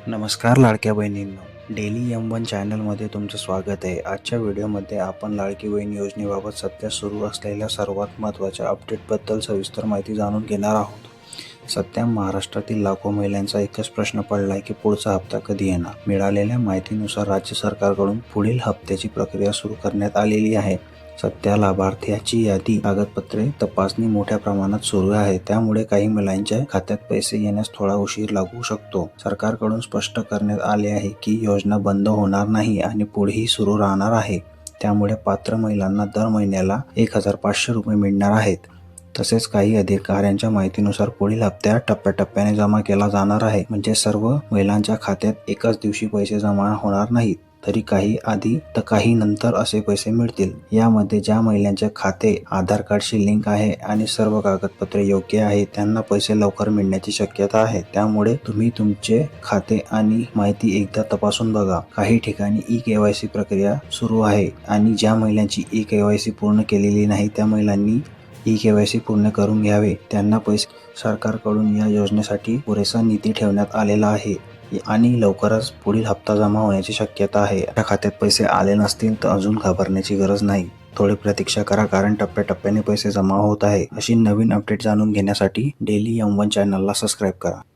नमस्कार लाडक्या बहिणींनो, daily M1 चॅनलमध्ये तुमचं स्वागत आहे। आजच्या व्हिडिओमध्ये आपण लाडकी बहीण योजनेबाबत सध्या सुरू असलेल्या सर्वात महत्त्वाच्या अपडेटबद्दल सविस्तर माहिती जाणून घेणार आहोत। सध्या महाराष्ट्रातील लाखो महिलांचा एकच प्रश्न पडलाय की पुढचा हप्ता कधी येणार। मिळालेल्या माहितीनुसार राज्य सरकारकडून पुढील हप्त्याची प्रक्रिया सुरू करण्यात आलेली आहे। सध्या लाभार्थ्याची यादी, कागदपत्रे तपासणी मोठ्या प्रमाणात सुरू आहे, त्यामुळे काही महिलांच्या खात्यात पैसे येण्यास थोडा उशीर लागू शकतो। सरकारकडून स्पष्ट करण्यात आले आहे की योजना बंद होणार नाही आणि पुढेही सुरू राहणार आहे, त्यामुळे पात्र महिलांना दर महिन्याला 1500 रुपये मिळणार आहेत। तसेच काही अधिकाऱ्यांच्या माहितीनुसार पुढील हप्त्यात टप्प्याटप्प्याने जमा केला जाणार आहे, म्हणजे सर्व महिलांच्या खात्यात एकाच दिवशी पैसे जमा होणार नाहीत, तरी काही आधी तर काही नंतर असे पैसे मिळतील। यामध्ये ज्या महिलांचे खाते आधार कार्डशी लिंक आहे आणि सर्व कागदपत्रे योग्य आहे त्यांना पैसे लवकर मिळण्याची शक्यता आहे, त्यामुळे तुम्ही तुमचे खाते आणि माहिती एकदा तपासून बघा। काही ठिकाणी ई-KYC प्रक्रिया सुरू आहे आणि ज्या महिलांची ई-KYC पूर्ण केलेली नाही त्या महिलांनी ई-KYC पूर्ण करून घ्यावे, त्यांना पैसे सरकारकडून या योजनेसाठी पुरेसा निधी ठेवण्यात आलेला आहे आणि लवकरच पुढील हप्ता जमा होण्याची शक्यता आहे। त्या खात्यात पैसे आले नसतील तर अजून घाबरण्याची गरज नाही, थोडी प्रतीक्षा करा, कारण टप्प्याटप्प्याने पैसे जमा होत आहे। अशी नवीन अपडेट जाणून घेण्यासाठी डेली M1 चॅनलला सबस्क्राईब करा।